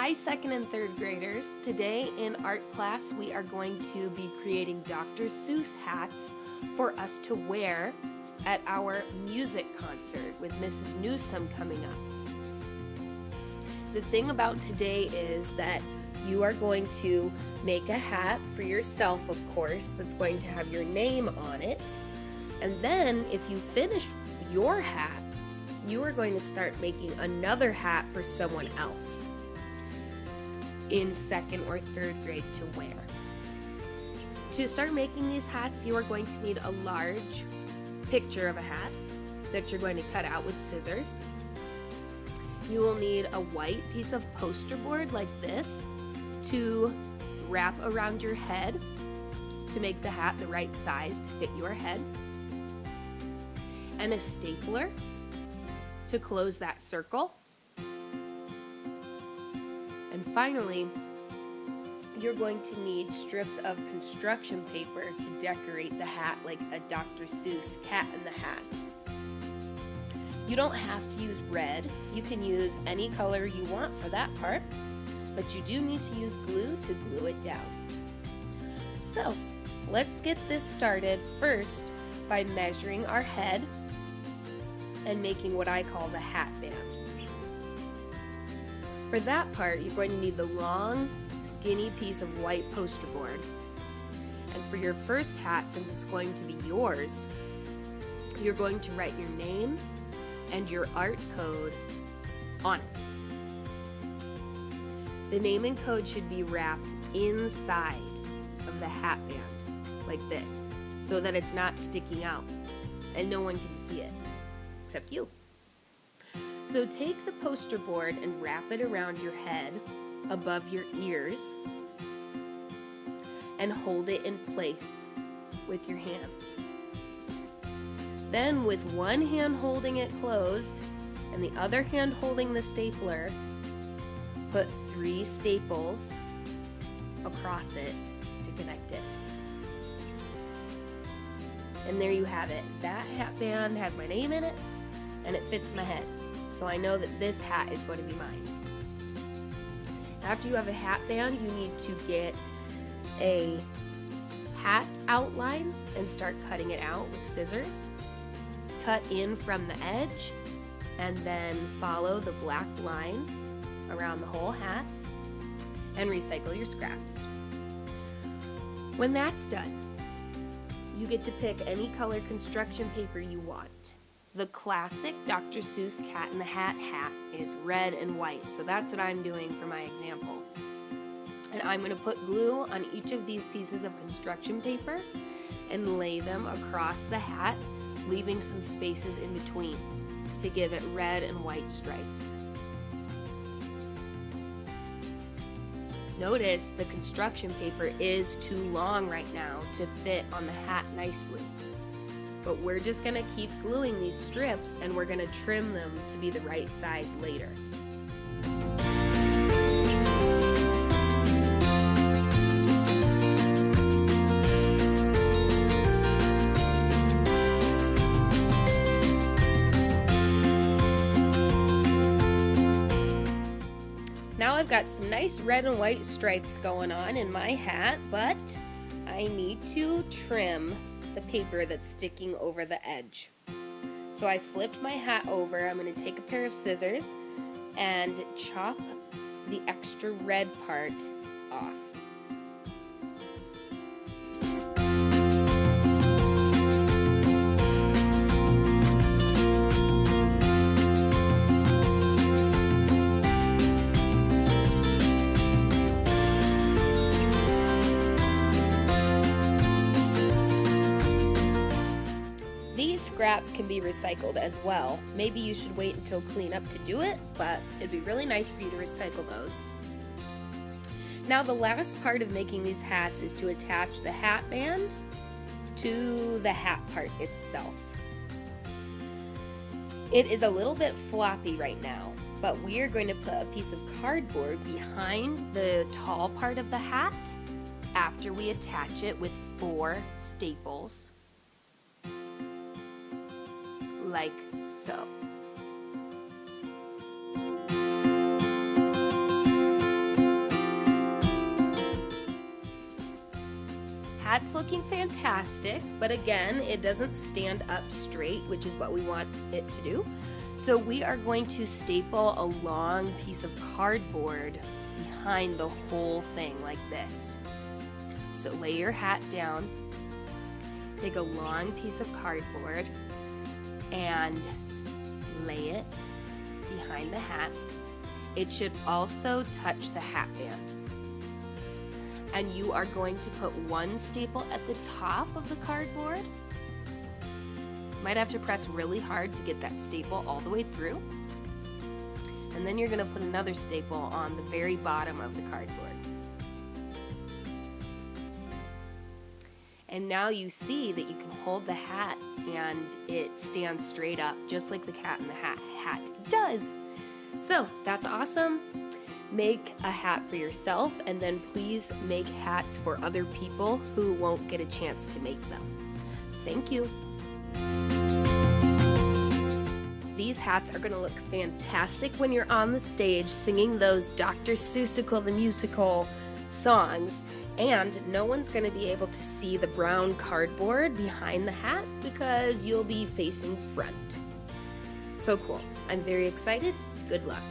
Hi, second and third graders. Today in art class, we are going to be creating Dr. Seuss hats for us to wear at our music concert with Mrs. Newsome coming up. The thing about today is that you are going to make a hat for yourself, of course, that's going to have your name on it. And then if you finish your hat, you are going to start making another hat for someone else in second or third grade to wear. To start making these hats, you are going to need a large picture of a hat that you're going to cut out with scissors. You will need a white piece of poster board like this to wrap around your head to make the hat the right size to fit your head, and a stapler to close that circle. And finally, you're going to need strips of construction paper to decorate the hat like a Dr. Seuss Cat in the Hat. You don't have to use red. You can use any color you want for that part, but you do need to use glue to glue it down. So, let's get this started first by measuring our head and making what I call the hat band. For that part, you're going to need the long, skinny piece of white poster board. And for your first hat, since it's going to be yours, you're going to write your name and your art code on it. The name and code should be wrapped inside of the hat band, like this, so that it's not sticking out and no one can see it, except you. So take the poster board and wrap it around your head above your ears and hold it in place with your hands. Then with one hand holding it closed and the other hand holding the stapler, put 3 staples across it to connect it. And there you have it. That hat band has my name in it and it fits my head. So I know that this hat is going to be mine. After you have a hat band, you need to get a hat outline and start cutting it out with scissors. Cut in from the edge and then follow the black line around the whole hat and recycle your scraps. When that's done, you get to pick any color construction paper you want. The classic Dr. Seuss Cat in the Hat hat is red and white, so that's what I'm doing for my example. And I'm going to put glue on each of these pieces of construction paper and lay them across the hat, leaving some spaces in between to give it red and white stripes. Notice the construction paper is too long right now to fit on the hat nicely. But we're just going to keep gluing these strips and we're going to trim them to be the right size later. Now I've got some nice red and white stripes going on in my hat, but I need to trim the paper that's sticking over the edge. So I flipped my hat over. I'm going to take a pair of scissors and chop the extra red part off. These scraps can be recycled as well. Maybe you should wait until clean up to do it, but it'd be really nice for you to recycle those. Now the last part of making these hats is to attach the hat band to the hat part itself. It is a little bit floppy right now, but we are going to put a piece of cardboard behind the tall part of the hat after we attach it with 4 staples. Like so. hat's looking fantastic, but again, it doesn't stand up straight, which is what we want it to do. So we are going to staple a long piece of cardboard behind the whole thing like this. So lay your hat down, take a long piece of cardboard and lay it behind the hat. It should also touch the hat band. And you are going to put one staple at the top of the cardboard. Might have to press really hard to get that staple all the way through. And then you're going to put another staple on the very bottom of the cardboard. And now you see that you can hold the hat and it stands straight up just like the cat in the hat does. So that's awesome. Make a hat for yourself and then please make hats for other people who won't get a chance to make them. Thank you. These hats are going to look fantastic when you're on the stage singing those Dr. Seussical the Musical songs, and no one's going to be able to see the brown cardboard behind the hat because you'll be facing front. So cool. I'm very excited. Good luck.